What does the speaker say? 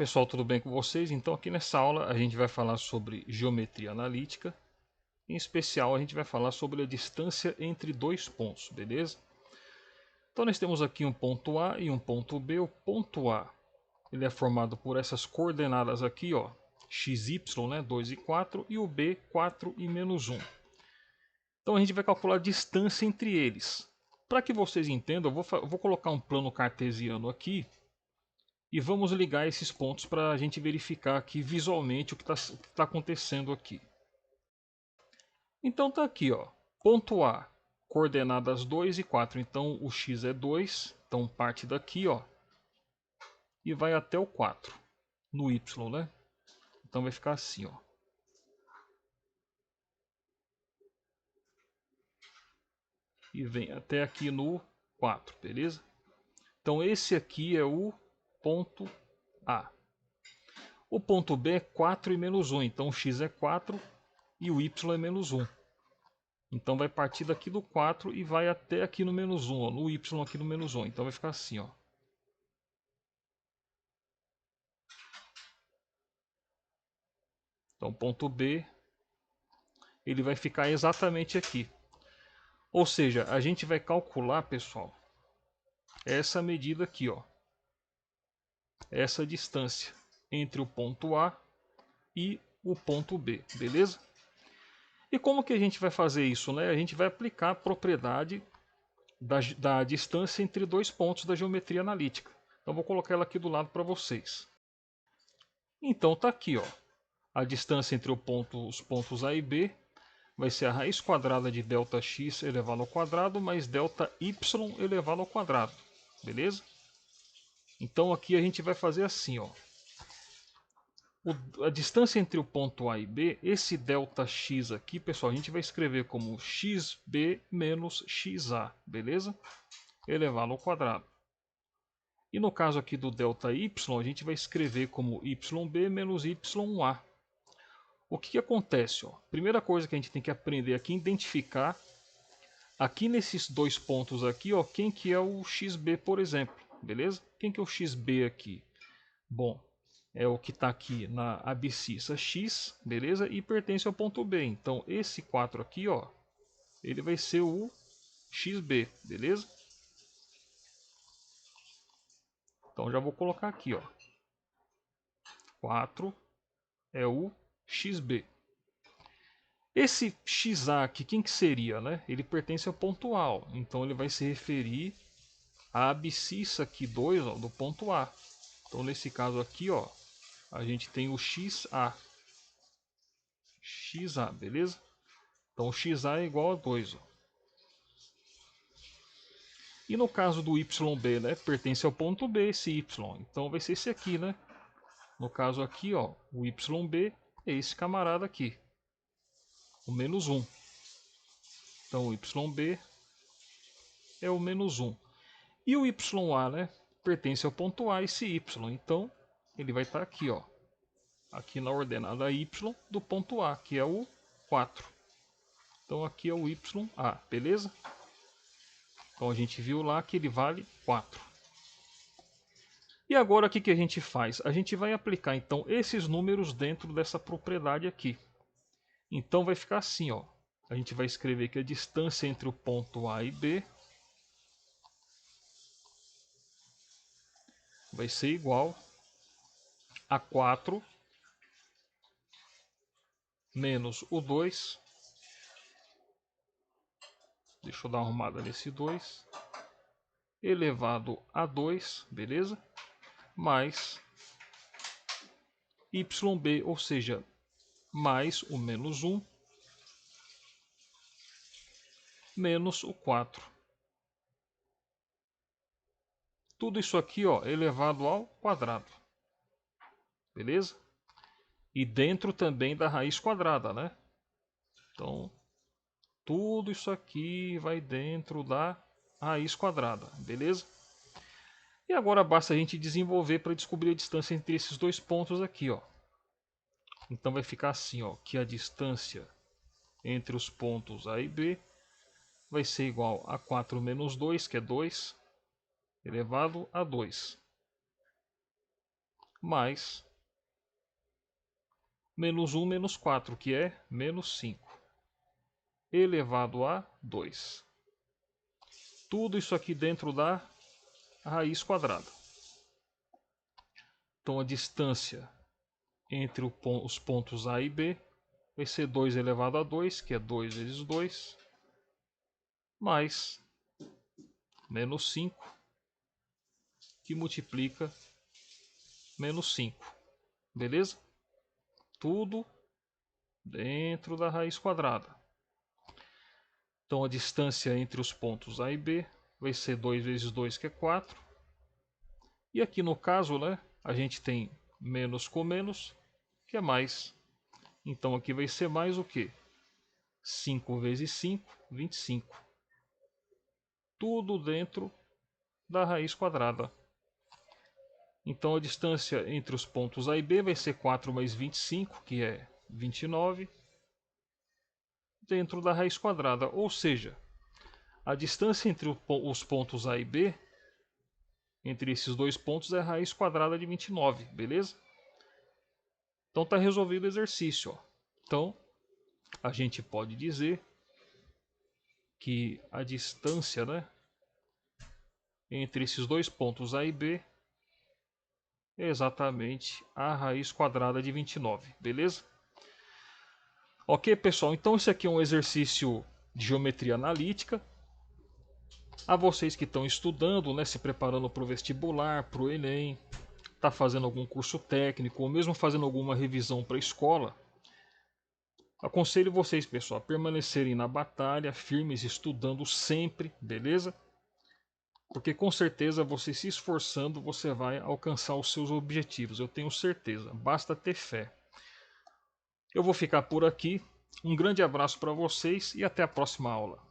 pessoal, tudo bem com vocês? Então aqui nessa aula a gente vai falar sobre geometria analítica. Em especial a gente vai falar sobre a distância entre dois pontos, beleza? Então nós temos aqui um ponto A e um ponto B. O ponto A ele é formado por essas coordenadas aqui, ó, x, y, né, 2 e 4, e o B 4 e menos 1. Então a gente vai calcular a distância entre eles. Para que vocês entendam, eu vou colocar um plano cartesiano aqui. E vamos ligar esses pontos para a gente verificar aqui visualmente o que tá acontecendo aqui. Então tá aqui, ó, ponto A, coordenadas 2 e 4. Então o x é 2, então parte daqui, ó, e vai até o 4, no y, né? Então vai ficar assim, ó. E vem até aqui no 4, beleza? Então esse aqui é o ponto A. O ponto B é 4 e menos 1, então o x é 4 e o y é menos 1. Então vai partir daqui do 4 e vai até aqui no menos 1, ó, no y aqui no menos 1. Então vai ficar assim, ó. Então ponto B, ele vai ficar exatamente aqui. Ou seja, a gente vai calcular, pessoal, essa medida aqui, ó. Essa distância entre o ponto A e o ponto B, beleza? E como que a gente vai fazer isso, né? A gente vai aplicar a propriedade da distância entre dois pontos da geometria analítica. Então vou colocar ela aqui do lado para vocês. Então tá aqui, ó. A distância entre os pontos A e B vai ser a raiz quadrada de ΔX elevado ao quadrado mais ΔY elevado ao quadrado. Beleza? Então aqui a gente vai fazer assim, ó. A distância entre o ponto A e B, esse ΔX aqui, pessoal, a gente vai escrever como XB menos XA, beleza? Elevado ao quadrado. E no caso aqui do ΔY, a gente vai escrever como YB menos YA. O que acontece? Ó? Primeira coisa que a gente tem que aprender aqui é identificar aqui nesses dois pontos aqui, ó, quem que é o XB, por exemplo, beleza? Quem que é o XB aqui? Bom, é o que está aqui na abscissa X, beleza? E pertence ao ponto B. Então esse 4 aqui, ó, ele vai ser o XB, beleza? Então já vou colocar aqui, ó. 4 é o XB. Esse XA aqui, quem que seria, né? Ele pertence ao ponto A, ó. Então ele vai se referir à abscissa aqui 2, ó, do ponto A. Então nesse caso aqui, ó, a gente tem o XA. XA, beleza? Então o XA é igual a 2, ó. E no caso do YB, né, pertence ao ponto B esse Y. Então vai ser esse aqui, né? No caso aqui, ó, o YB é esse camarada aqui. O menos 1. Então o YB é o menos 1. E o YA, né, pertence ao ponto A esse Y. Então ele vai estar aqui, ó. Aqui na ordenada Y do ponto A, que é o 4. Então aqui é o YA, beleza? Então a gente viu lá que ele vale 4. E agora o que a gente faz? A gente vai aplicar então esses números dentro dessa propriedade aqui. Então vai ficar assim, ó. A gente vai escrever que a distância entre o ponto A e B vai ser igual a 4 menos o 2. Deixa eu dar uma arrumada nesse 2. Elevado a 2, beleza? Mais YB, ou seja, mais o menos 1 menos o 4. Tudo isso aqui, ó, elevado ao quadrado. Beleza? E dentro também da raiz quadrada, né? Então, tudo isso aqui vai dentro da raiz quadrada, beleza? E agora basta a gente desenvolver para descobrir a distância entre esses dois pontos aqui, ó. Então vai ficar assim, ó, que a distância entre os pontos A e B vai ser igual a 4 menos 2, que é 2, elevado a 2. mais menos 1 menos 4, que é menos 5, elevado a 2. Tudo isso aqui dentro da raiz quadrada. Então a distância entre os pontos A e B vai ser 2 elevado a 2, que é 2 vezes 2, mais menos 5, que multiplica menos 5. Beleza? Tudo dentro da raiz quadrada. Então a distância entre os pontos A e B vai ser 2 vezes 2, que é 4. E aqui no caso, né, a gente tem menos com menos, que é mais. Então aqui vai ser mais o quê? 5 vezes 5, 25. Tudo dentro da raiz quadrada. Então a distância entre os pontos A e B vai ser 4 mais 25, que é 29, dentro da raiz quadrada. Ou seja, a distância entre os pontos A e B, entre esses dois pontos, é a raiz quadrada de 29, beleza? Então está resolvido o exercício. Ó. Então a gente pode dizer que a distância, né, entre esses dois pontos A e B é exatamente a raiz quadrada de 29, beleza? Ok, pessoal, então esse aqui é um exercício de geometria analítica. A vocês que estão estudando, né, se preparando para o vestibular, para o Enem, está fazendo algum curso técnico ou mesmo fazendo alguma revisão para a escola, aconselho vocês, pessoal, a permanecerem na batalha, firmes, estudando sempre, beleza? Porque com certeza você se esforçando, você vai alcançar os seus objetivos, eu tenho certeza, basta ter fé. Eu vou ficar por aqui, um grande abraço para vocês e até a próxima aula.